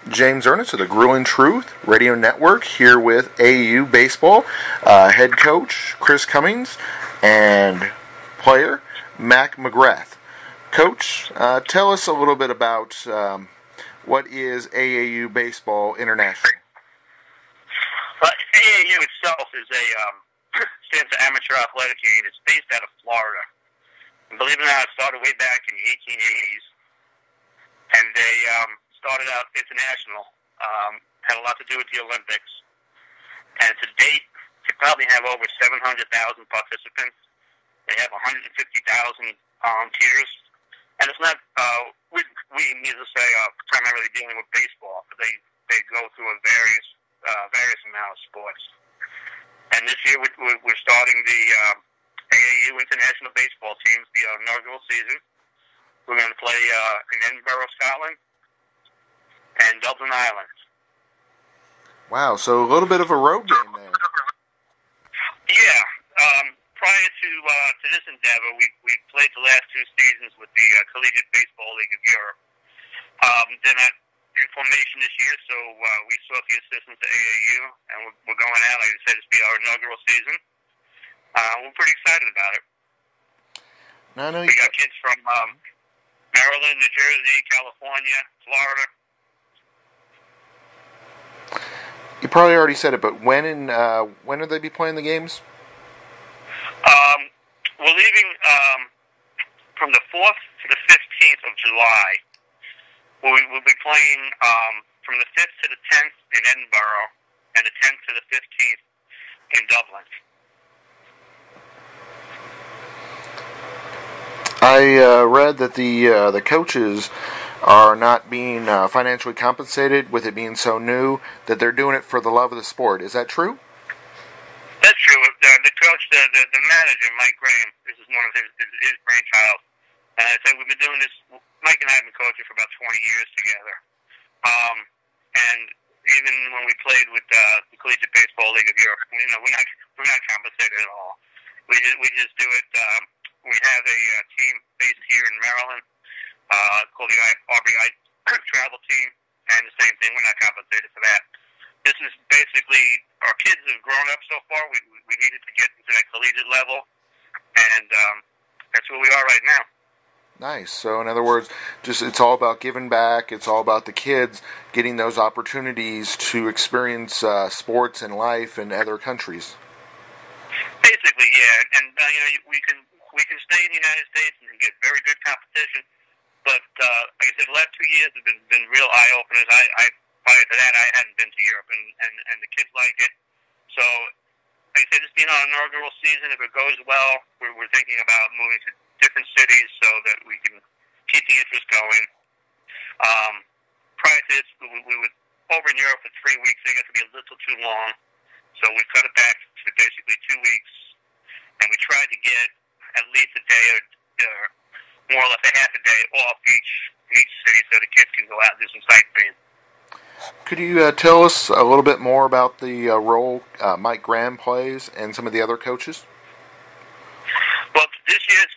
James Ernest of the Grueling Truth Radio Network here with AAU Baseball head coach Chris Cummings and player McGrath. Coach, tell us a little bit about what is AAU Baseball International. Well, AAU itself is stands for Amateur Athletic Union. It's based out of Florida. And believe it or not, it started way back in the 1880s. And they started out international. Had a lot to do with the Olympics. And to date, they probably have over 700,000 participants. They have 150,000 volunteers. And it's not, we need to say, primarily dealing with baseball, but they go through a various amount of sports. And this year we're starting the AAU International Baseball teams, the inaugural season. We're going to play in Edinburgh, Scotland, and Dublin, Ireland. Wow, so a little bit of a road game there. Yeah. Prior to this endeavor, we played the last two seasons with the Collegiate Baseball League of Europe. They're not in formation this year, so we sought the assistance of AAU, and we're going out, like I said, it's be our inaugural season. We're pretty excited about it. We got kids from Maryland, New Jersey, California, Florida. You probably already said it, but when will they be playing the games? We're leaving from the 4th to the 15th of July. We'll be playing from the 5th to the 10th in Edinburgh and the 10th to the 15th in Dublin. I read that the coaches are not being financially compensated with it being so new, that they're doing it for the love of the sport. Is that true? That's true. The coach, the manager, Mike Graham, this is one of his brainchild. And I said we've been doing this. Mike and I have been coaching for about 20 years together. And even when we played with the Collegiate Baseball League of Europe, we're not compensated at all. We just do it. We have a team based here in Maryland called the RBI Travel Team, and the same thing. We're not compensated for that. This is basically, our kids have grown up so far. We needed to get into that collegiate level, and that's where we are right now. Nice. So in other words, it's all about giving back. It's all about the kids getting those opportunities to experience sports and life in other countries. Basically, yeah. And we can stay in the United States and get very good competition. But like I said, the last 2 years have been real eye openers. Prior to that, I hadn't been to Europe, and the kids like it. So, like I said, this being our inaugural season, if it goes well, we're thinking about moving to different cities so that we can keep the interest going. Prior to this, we were over in Europe for 3 weeks. They got to be a little too long, so we cut it back to basically 2 weeks, and we tried to get at least a day or more or less a half a day off each city so the kids can go out and do some sightseeing. Could you tell us a little bit more about the role Mike Graham plays and some of the other coaches? Well, this year's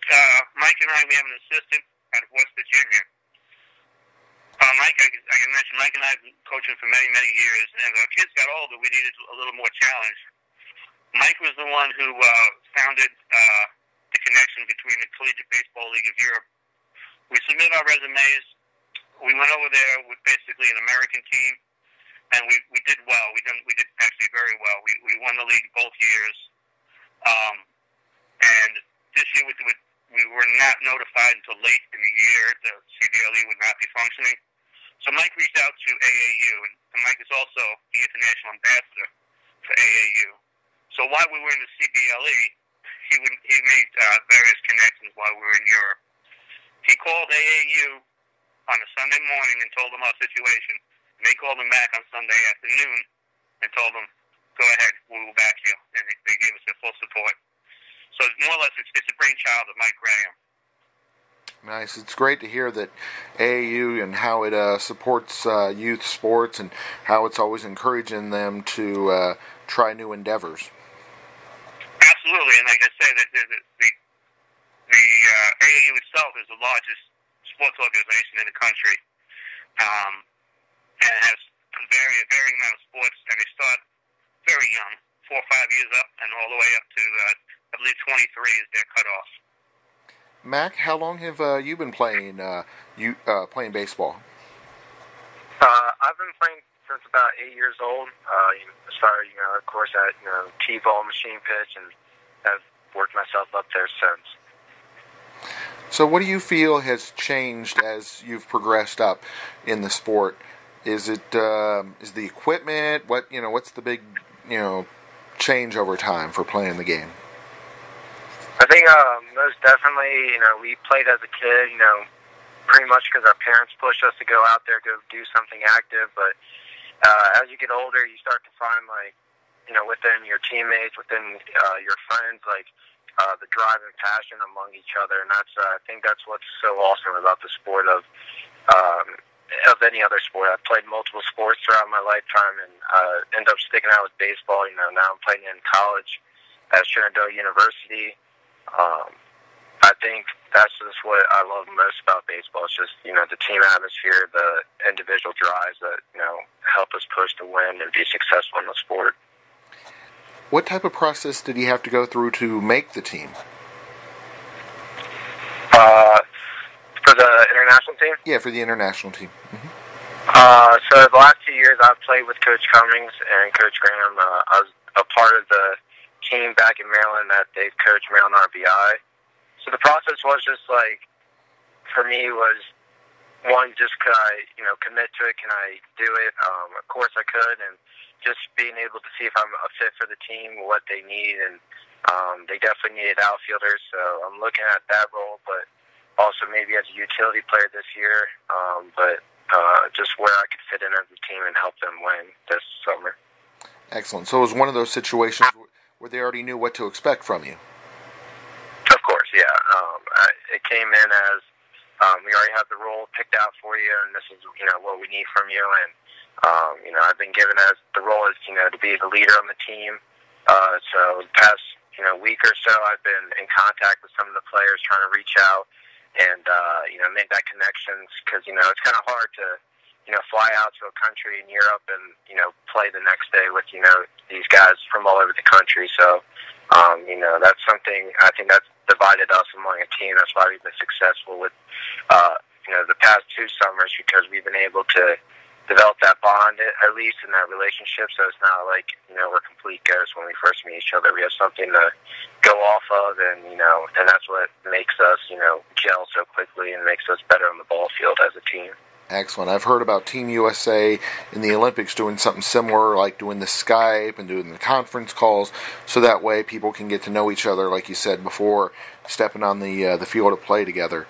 Mike and we have an assistant out of West Virginia. Mike, I can mention, Mike and I have been coaching for many, many years, and as our kids got older, we needed a little more challenge. Mike was the one who founded the connection between the Collegiate Baseball League of Europe. We submitted our resumes. We went over there with basically an American team, and we did well. We did actually very well. We won the league both years. And this year we were not notified until late in the year. The CBLE would not be functioning. So Mike reached out to AAU, and Mike is also the international ambassador for AAU. So while we were in the CBLE, he made various connections while we were in Europe. He called AAU on a Sunday morning and told them our situation. And they called him back on Sunday afternoon and told him, go ahead, we will back you. And they gave us their full support. So more or less it's a brainchild of Mike Graham. Nice. It's great to hear that AAU and how it supports youth sports and how it's always encouraging them to try new endeavors. Absolutely. And like I say, the AAU itself is the largest sports organization in the country, and has and all the way up to, I believe, 23 is their cutoff. Mac, how long have you been playing playing baseball? I've been playing since about 8 years old. Started, of course, at T-ball, machine pitch, and have worked myself up there since. So, what do you feel has changed as you've progressed up in the sport? Is it is the equipment? What's the big change over time for playing the game? I think most definitely, we played as a kid, pretty much because our parents pushed us to go out there, go do something active. But as you get older, you start to find, within your teammates, within your friends, the drive and passion among each other. And I think that's what's so awesome about the sport of any other sport. I've played multiple sports throughout my lifetime and ended up sticking out with baseball. Now I'm playing in college at Shenandoah University. I think that's just what I love most about baseball. It's just, the team atmosphere, the individual drives that, help us push to win and be successful in the sport. What type of process did you have to go through to make the team? For the international team? Yeah, for the international team. Mm-hmm. So the last 2 years I've played with Coach Cummings and Coach Graham. I was a part of the team back in Maryland that they've coached Maryland RBI. So the process was just for me was, one, just could I, commit to it? Can I do it? Of course I could, and just being able to see if I'm a fit for the team, what they need, and they definitely needed outfielders, so I'm looking at that role, but also maybe as a utility player this year, but just where I could fit in as a team and help them win this summer. Excellent. So it was one of those situations where they already knew what to expect from you. Of course, yeah. It came in as we already have the role picked out for you, and this is what we need from you. And I've been given as the role is to be the leader on the team. So the past week or so, I've been in contact with some of the players, trying to reach out and make that connections, because it's kind of hard to fly out to a country in Europe and play the next day with these guys from all over the country. So that's something I think that's divided us among a team. That's why we've been successful with the past 2 summers, because we've been able to develop that bond at least in that relationship. So it's not like we're complete ghosts when we first meet each other. We have something to go off of, and and that's what makes us gel so quickly and makes us better on the ball field as a team. Excellent. I've heard about Team USA in the Olympics doing something similar, like doing the Skype and doing the conference calls, so that way people can get to know each other, like you said, before stepping on the field of play together.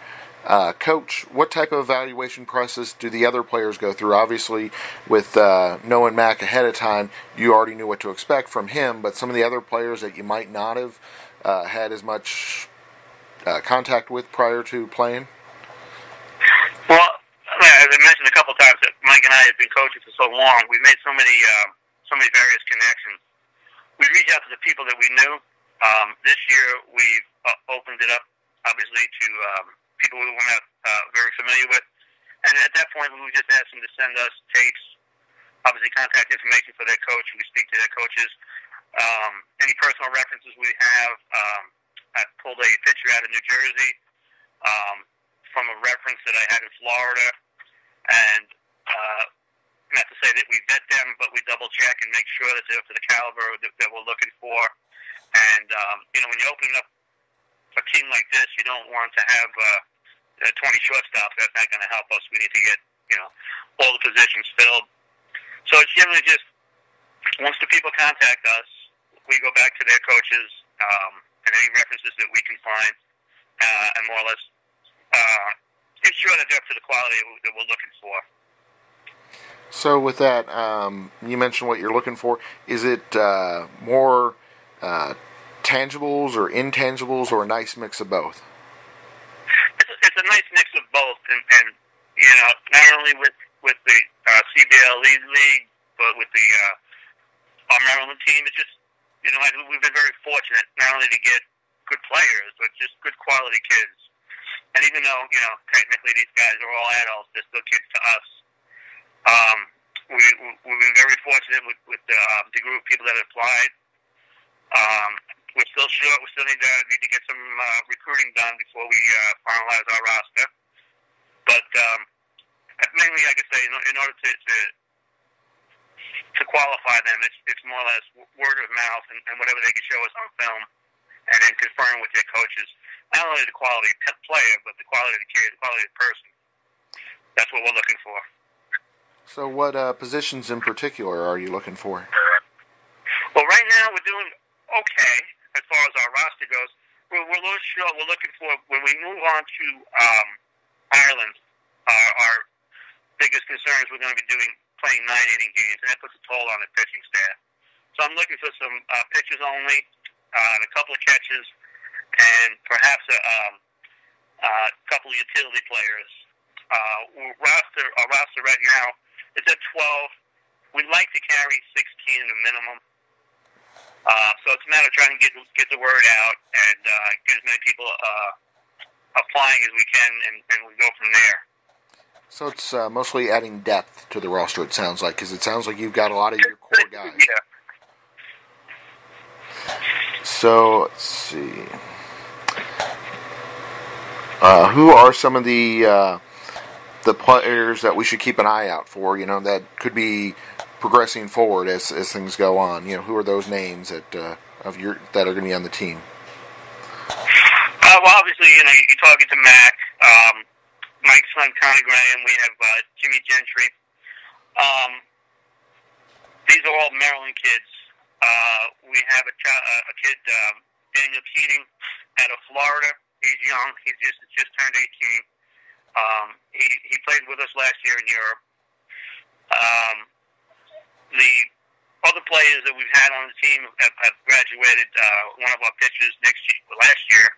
Coach, what type of evaluation process do the other players go through? Obviously, with knowing Mac ahead of time, you already knew what to expect from him, but some of the other players that you might not have had as much contact with prior to playing? Well, as I mentioned a couple of times, that Mike and I have been coaching for so long. We've made so many various connections. We reached out to the people that we knew. This year, we've opened it up, obviously, to people we were not very familiar with. And at that point, we would just ask them to send us tapes, obviously contact information for their coach. We speak to their coaches. Any personal references we have. I pulled a picture out of New Jersey from a reference that I had in Florida. And not to say that we vet them, but we double check and make sure that they're up to the caliber that we're looking for. And when you open up a team like this, you don't want to have 20 shortstops. That's not going to help us. We need to get all the positions filled. So it's generally just once the people contact us, we go back to their coaches and any references that we can find, and more or less ensure that they're up to the quality that we're looking for. So with that, you mentioned what you're looking for. Is it more tangibles or intangibles, or a nice mix of both? It's a nice mix of both, and not only with the CBL League, but with the our Maryland team. It's just we've been very fortunate not only to get good players, but just good quality kids. And even though technically these guys are all adults, they're still kids to us. We've been very fortunate with the group of people that have applied. We're still short. We still need to get some recruiting done before we finalize our roster. But mainly, like I say, in order to qualify them, it's more or less word of mouth and whatever they can show us on film, and then confirm with their coaches not only the quality of player, but the quality of the kid, the quality of the person. That's what we're looking for. So what positions in particular are you looking for? Well, right now we're doing okay as far as our roster goes. We're a little short. We're looking for, when we move on to Ireland, our biggest concern is we're going to be playing 9-inning games, and that puts a toll on the pitching staff. So I'm looking for some pitchers only, and a couple of catches, and perhaps a couple of utility players. Our roster right now is at 12. We'd like to carry 16 at a minimum. So it's a matter of trying to get the word out and get as many people applying as we can, and we go from there. So it's mostly adding depth to the roster, it sounds like, because it sounds like you've got a lot of your core guys. Yeah. So, let's see. Who are some of the players that we should keep an eye out for, that could be progressing forward as things go on? Who are those names that are going to be on the team? Well, obviously, you're talking to Mac, Mike's son, Connie Graham. We have Jimmy Gentry. These are all Maryland kids. We have a kid, Daniel Keating, out of Florida. He's young. He just turned 18. He played with us last year in Europe. The other players that we've had on the team have graduated. One of our pitchers last year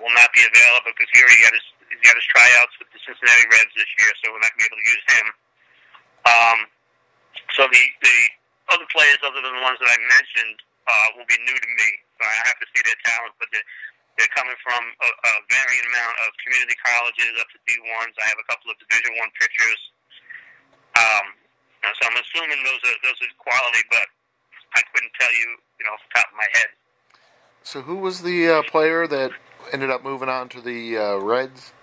will not be available because he already got his tryouts with the Cincinnati Reds this year, so we're not going to be able to use him. So the other players, other than the ones that I mentioned, will be new to me. So I have to see their talent, but they're coming from a varying amount of community colleges up to D1s. I have a couple of Division I pitchers. So I'm assuming those are quality, but I couldn't tell you, off the top of my head. So who was the player that ended up moving on to the Reds?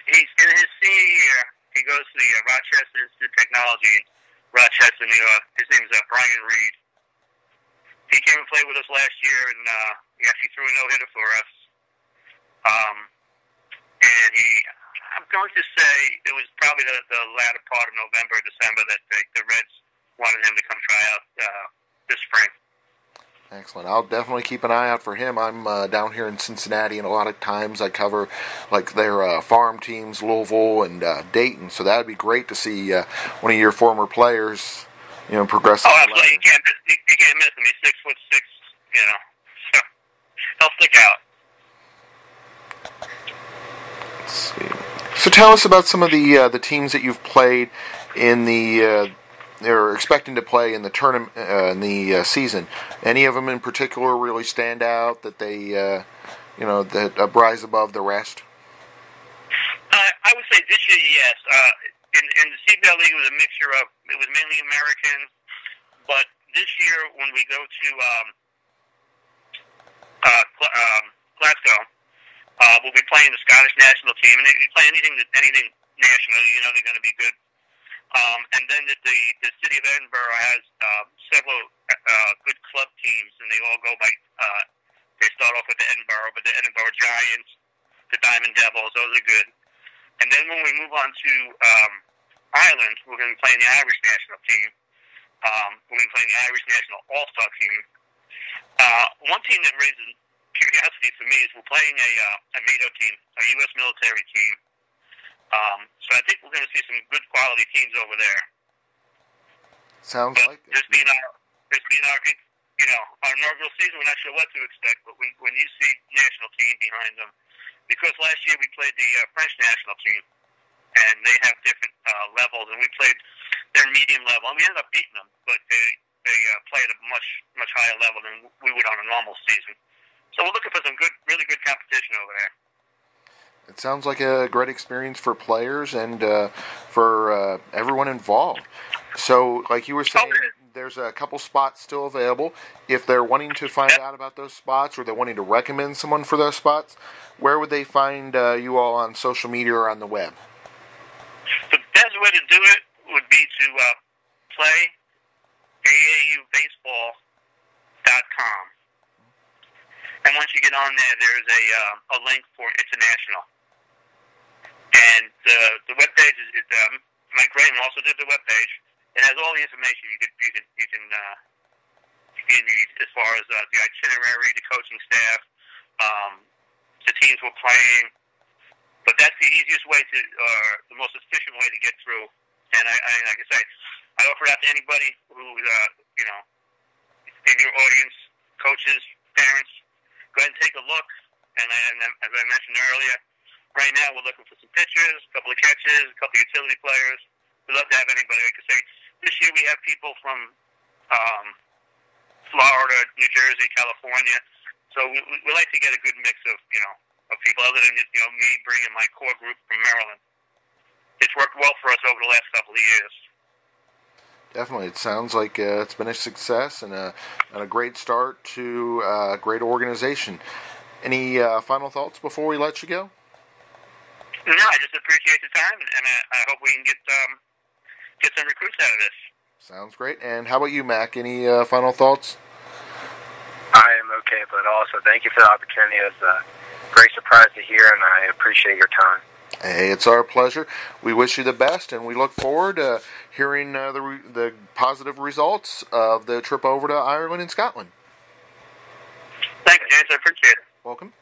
He's in his senior year. He goes to the Rochester Institute of Technology in Rochester, New York. His name is Brian Reed. He came and played with us last year, and he actually threw a no-hitter for us. And I'm going to say it was probably the latter part of November or December that the Reds wanted him to come try out this spring. Excellent. I'll definitely keep an eye out for him. I'm down here in Cincinnati, and a lot of times I cover their farm teams, Louisville and Dayton. So that would be great to see one of your former players, progress. Oh, absolutely! You can't miss him. He's 6'6", so he'll stick out. Let's see. So tell us about some of the teams that you've played in the. They're expecting to play in the tournament in the season. Any of them in particular really stand out that they, that rise above the rest? I would say this year, yes. In the CBL League, it was mainly Americans, but this year when we go to Glasgow, we'll be playing the Scottish national team, and if you play anything national, they're going to be good. And then the city of Edinburgh has several good club teams, and they all go by. They start off with the Edinburgh, but the Edinburgh Giants, the Diamond Devils, those are good. And then when we move on to Ireland, we're going to be playing the Irish national team. We're going to be playing the Irish national all-star team. One team that raises curiosity for me is we're playing a NATO team, a U.S. military team. So I think we're going to see some good quality teams over there. Sounds like it. This being our inaugural season, we're not sure what to expect, but when you see national team behind them, because last year we played the French national team, and they have different levels, and we played their medium level, and we ended up beating them, but they play at a much higher level than we would on a normal season. So we're looking for some really good competition over there. It sounds like a great experience for players and for everyone involved. So, like you were saying, there's a couple spots still available. If they're wanting to find out about those spots or they're wanting to recommend someone for those spots, where would they find you all on social media or on the web? The best way to do it would be to play AAUBaseball.com. And once you get on there, there's a link for international. And the webpage is Mike Graham also did the webpage. It has all the information you can need as far as the itinerary, the coaching staff, the teams we're playing. But that's the easiest way to, the most efficient way to get through. And I like I say, I offer it out to anybody who, in your audience, coaches, parents. Go ahead and take a look. And as I mentioned earlier, right now we're looking for some pitchers, a couple of catchers, a couple of utility players. We'd love to have anybody. Like I say, this year we have people from Florida, New Jersey, California. So we like to get a good mix of people other than me bringing my core group from Maryland. It's worked well for us over the last couple of years. Definitely. It sounds like it's been a success and a great start to a great organization. Any final thoughts before we let you go? No, I just appreciate the time, and I hope we can get some recruits out of this. Sounds great. And how about you, Mac? Any final thoughts? I am okay, but also thank you for the opportunity. It was a great surprise to hear, and I appreciate your time. Hey, it's our pleasure. We wish you the best, and we look forward to hearing the positive results of the trip over to Ireland and Scotland. Thank you, James. I appreciate it. Welcome.